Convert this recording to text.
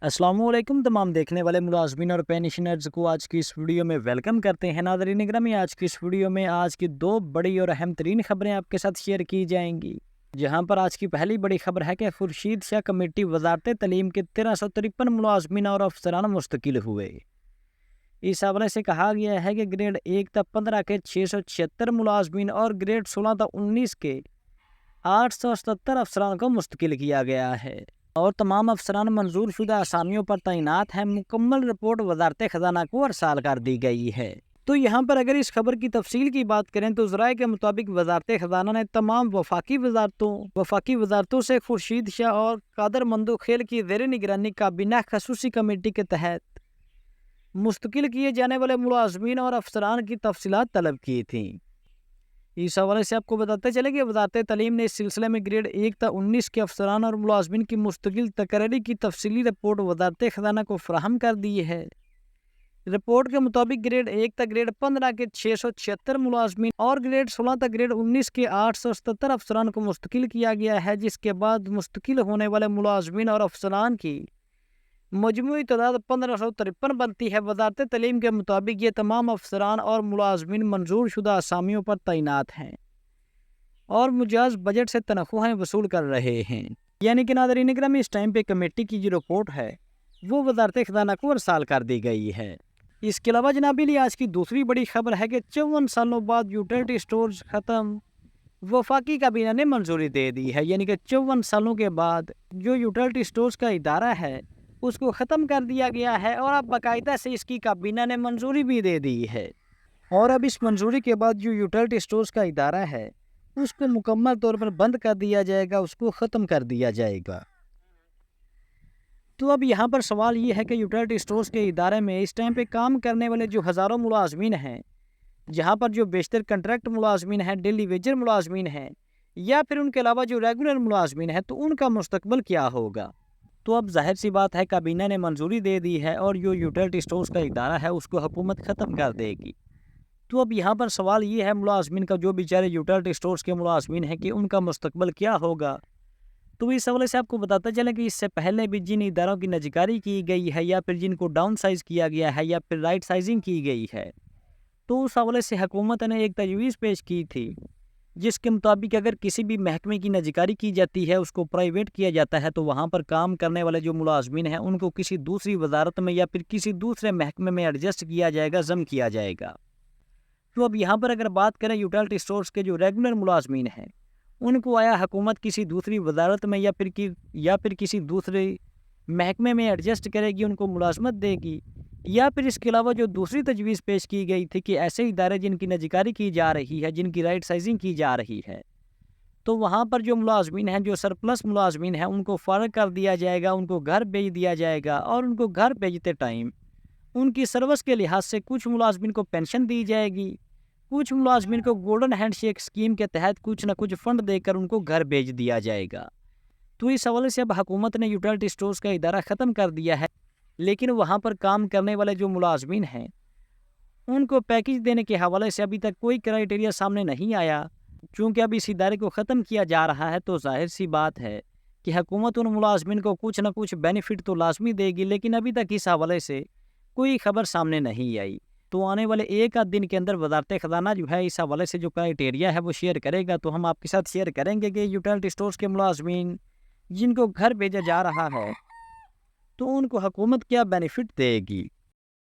अस्सलाम वालेकुम तमाम देखने वाले मुलाजमीन और पेंशनर्स को आज की इस वीडियो में वेलकम करते हैं। नाज़रीन गिरामी, आज की इस वीडियो में आज की दो बड़ी और अहम तरीन खबरें आपके साथ शेयर की जाएंगी। जहां पर आज की पहली बड़ी खबर है कि खुर्शीद शाह कमेटी वजारत तलीम के 1353 मुलाजमीन और अफसरान मुस्तकिल हुए। इस हवाले से कहा गया है कि ग्रेड 1 तक 15 के 676 मुलाजमीन और ग्रेड 16 तक 19 के 877 अफसरान को मुस्तकिल किया गया है और तमाम अफसरान मंजूर शुदा असामियों पर तैनात हैं। मुकम्मल रिपोर्ट वजारत खजाना को अरसाल कर दी गई है। तो यहाँ पर अगर इस खबर की तफसील की बात करें तो ज़राए के मुताबिक वजारत खजाना ने तमाम वफाकी वजारतों से खुर्शीद शाह और कादर मंदोखेल की ज़ेर निगरानी काबीना खसूसी कमेटी के तहत मुस्तकिल किए जाने वाले मुलाजमीन और अफसरान की तफसीलात तलब की थी। इस हवाले से आपको बताते चले कि वजारत तलीम ने इस सिलसिले में ग्रेड 1 तक 19 के अफसरान और मुलाजमीन की मुस्तकिल तकरीरी की तफसीली रिपोर्ट वजारत खजाना को फराहम कर दी है। रिपोर्ट के मुताबिक ग्रेड 1 तक ग्रेड 15 के 676 मुलाजमीन और ग्रेड 16 तक ग्रेड 19 के 877 अफसरान को मुस्तकिल किया गया है, जिसके बाद मुस्तकिल होने वाले मुलाजमीन और अफसरान की मजमूई तादाद 1553 बनती है। वजारत तलीम के मुताबिक ये तमाम अफसरान और मुलाजमीन मंजूर शुदा असामियों पर तैनात हैं और मुजाज बजट से तनख्वाहें वसूल कर रहे हैं। यानी कि नाज़रीन गिरामी, इस टाइम पे कमेटी की जो रिपोर्ट है वो वजारत खजाना को अरसाल कर दी गई है। इसके अलावा जनाबी आज की दूसरी बड़ी खबर है कि 54 सालों बाद यूटिलिटी स्टोर्स ख़त्म, वफाकी काबीना ने मंजूरी दे दी है। यानी कि 54 सालों के बाद जो यूटिलिटी स्टोर्स का इदारा है उसको ख़त्म कर दिया गया है और अब बाकायदा से इसकी काबीना ने मंजूरी भी दे दी है। और अब इस मंजूरी के बाद जो यूटिलिटी स्टोर्स का इदारा है उसको मुकम्मल तौर पर बंद कर दिया जाएगा, उसको ख़त्म कर दिया जाएगा। तो अब यहाँ पर सवाल ये है कि यूटिलिटी स्टोर्स के इदारे में इस टाइम पे काम करने वाले जो हज़ारों मुलाजमीन हैं, जहाँ पर जो बेशतर कंट्रैक्ट मुलाजमीन हैं, डेली वेजर मुलाजमीन हैं या फिर उनके अलावा जो रेगुलर मुलाजमीन हैं, तो उनका मुस्तकबिल क्या होगा। तो अब जाहिर सी बात है काबीना ने मंजूरी दे दी है और जो यूटिलिटी स्टोर्स का इदारा है उसको हुकूमत ख़त्म कर देगी। तो अब यहाँ पर सवाल ये है मुलाजमीन का, जो बेचारे यूटिलिटी स्टोर्स के मुलाजमीन हैं, कि उनका मुस्तकबिल क्या होगा। तो इस हवाले से आपको बताते चलें कि इससे पहले भी जिन इदारों की नजकारी की गई है या फिर जिनको डाउन साइज़ किया गया है या फिर राइट साइजिंग की गई है, तो उस हवाले से हुकूमत ने एक तजवीज़ पेश की थी जिसके मुताबिक अगर किसी भी महकमे की नजकारी की जाती है, उसको प्राइवेट किया जाता है, तो वहाँ पर काम करने वाले जो मुलाजमीन हैं उनको किसी दूसरी वजारत में या फिर किसी दूसरे महकमे में एडजस्ट किया जाएगा, ज़म किया जाएगा। तो अब यहाँ पर अगर बात करें यूटिलिटी स्टोर्स के जो रेगुलर मुलाजमीन हैं, उनको आया हुकूमत किसी दूसरी वजारत में या फिर किसी दूसरे महकमे में एडजस्ट करेगी, उनको मुलाजमत देगी, या फिर इसके अलावा जो दूसरी तजवीज़ पेश की गई थी कि ऐसे इदारे जिनकी नजकारी की जा रही है, जिनकी राइट साइजिंग की जा रही है, तो वहाँ पर जो मुलाजमीन हैं, जो सरप्लस मुलाजमीन हैं, उनको फ़ारग कर दिया जाएगा, उनको घर भेज दिया जाएगा और उनको घर भेजते टाइम उनकी सर्विस के लिहाज से कुछ मुलाजमीन को पेंशन दी जाएगी, कुछ मुलाजमीन को गोल्डन हैंडशेक स्कीम के तहत कुछ न कुछ फ़ंड देकर उनको घर भेज दिया जाएगा। तो इस हवाले से अब हुकूमत ने यूटिलिटी स्टोर्स का इदारा ख़त्म कर दिया है, लेकिन वहाँ पर काम करने वाले जो मुलाजमीन हैं उनको पैकेज देने के हवाले से अभी तक कोई क्राइटेरिया सामने नहीं आया। चूँकि अब इस इदारे को ख़त्म किया जा रहा है तो जाहिर सी बात है कि हुकूमत उन मुलाजमीन को कुछ न कुछ बेनिफिट तो लाजमी देगी, लेकिन अभी तक इस हवाले से कोई खबर सामने नहीं आई। तो आने वाले एक आध दिन के अंदर वजारत खजाना जो है इस हवाले से जो क्राइटेरिया है वो शेयर करेगा, तो हम आपके साथ शेयर करेंगे कि यूटिलिटी स्टोर्स के मुलाजमीन जिनको घर भेजा जा रहा है तो उनको हुकूमत क्या बेनिफिट देगी।